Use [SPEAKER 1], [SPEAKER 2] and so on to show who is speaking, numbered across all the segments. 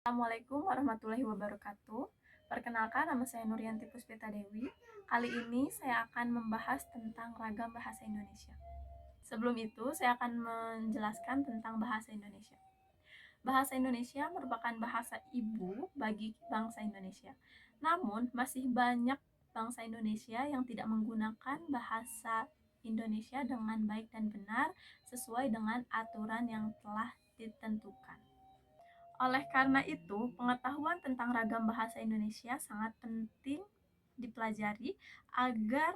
[SPEAKER 1] Assalamualaikum warahmatullahi wabarakatuh. Perkenalkan, nama saya Nuryanti Puspita Dewi. Kali ini saya akan membahas tentang ragam bahasa Indonesia. Sebelum itu, saya akan menjelaskan tentang bahasa Indonesia. Bahasa Indonesia merupakan bahasa ibu bagi bangsa Indonesia. Namun, masih banyak bangsa Indonesia yang tidak menggunakan bahasa Indonesia dengan baik dan benar sesuai dengan aturan yang telah ditentukan. Oleh karena itu, pengetahuan tentang ragam bahasa Indonesia sangat penting dipelajari agar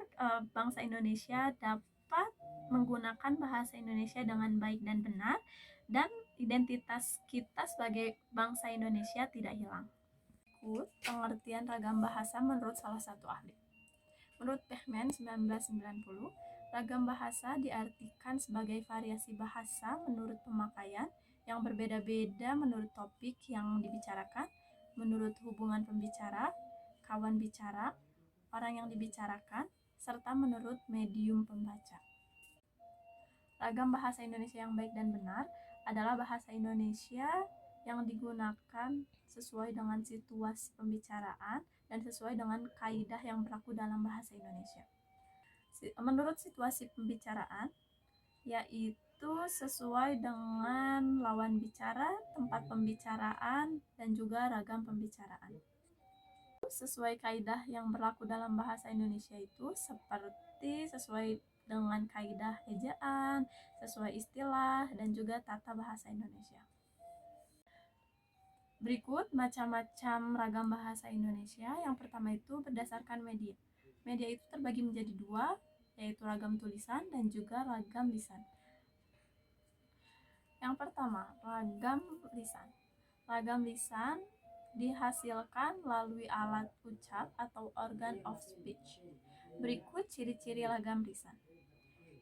[SPEAKER 1] bangsa Indonesia dapat menggunakan bahasa Indonesia dengan baik dan benar, dan identitas kita sebagai bangsa Indonesia tidak hilang. Pengertian ragam bahasa menurut salah satu ahli. Menurut Behmen 1990, ragam bahasa diartikan sebagai variasi bahasa menurut pemakaian yang berbeda-beda menurut topik yang dibicarakan, menurut hubungan pembicara, kawan bicara, orang yang dibicarakan, serta menurut medium pembaca. Ragam bahasa Indonesia yang baik dan benar adalah bahasa Indonesia yang digunakan sesuai dengan situasi pembicaraan dan sesuai dengan kaidah yang berlaku dalam bahasa Indonesia. Menurut situasi pembicaraan, yaitu sesuai dengan lawan bicara, tempat pembicaraan, dan juga ragam pembicaraan. Sesuai kaidah yang berlaku dalam bahasa Indonesia itu seperti sesuai dengan kaidah ejaan, sesuai istilah, dan juga tata bahasa Indonesia. Berikut macam-macam ragam bahasa Indonesia. Yang pertama itu berdasarkan media. Media itu terbagi menjadi dua, yaitu ragam tulisan dan juga ragam lisan. Yang pertama, ragam lisan. Ragam lisan dihasilkan melalui alat ucap atau organ of speech. Berikut ciri-ciri ragam lisan.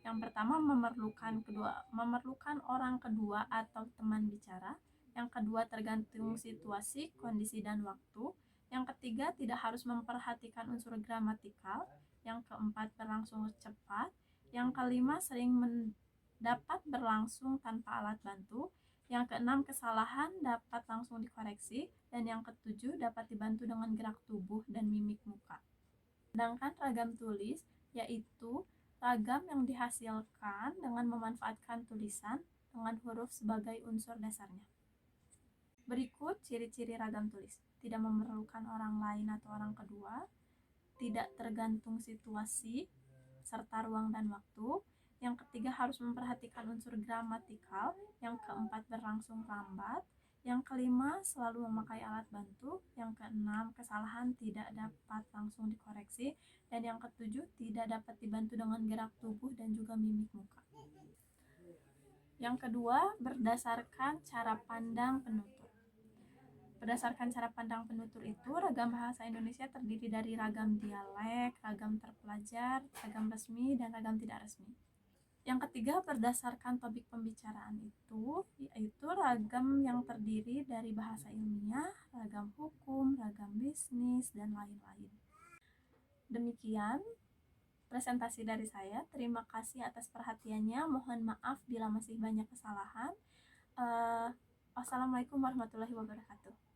[SPEAKER 1] Yang pertama, memerlukan orang kedua atau teman bicara. Yang kedua, tergantung situasi, kondisi, dan waktu. Yang ketiga, tidak harus memperhatikan unsur gramatikal. Yang keempat, berlangsung cepat. Yang kelima, sering dapat berlangsung tanpa alat bantu. Yang keenam, kesalahan dapat langsung dikoreksi. Dan yang ketujuh, dapat dibantu dengan gerak tubuh dan mimik muka. Sedangkan ragam tulis, yaitu ragam yang dihasilkan dengan memanfaatkan tulisan dengan huruf sebagai unsur dasarnya. Berikut ciri-ciri ragam tulis. Tidak memerlukan orang lain atau orang kedua, tidak tergantung situasi, serta ruang dan waktu. Yang ketiga, harus memperhatikan unsur gramatikal. Yang keempat, berlangsung lambat. Yang kelima, selalu memakai alat bantu. Yang keenam, kesalahan tidak dapat langsung dikoreksi. Dan yang ketujuh, tidak dapat dibantu dengan gerak tubuh dan juga mimik muka. Yang kedua, berdasarkan cara pandang penutur. Berdasarkan cara pandang penutur itu, ragam bahasa Indonesia terdiri dari ragam dialek, ragam terpelajar, ragam resmi, dan ragam tidak resmi. Yang ketiga, berdasarkan topik pembicaraan itu, yaitu ragam yang terdiri dari bahasa ilmiah, ragam hukum, ragam bisnis, dan lain-lain. Demikian presentasi dari saya. Terima kasih atas perhatiannya. Mohon maaf bila masih banyak kesalahan. Wassalamualaikum warahmatullahi wabarakatuh.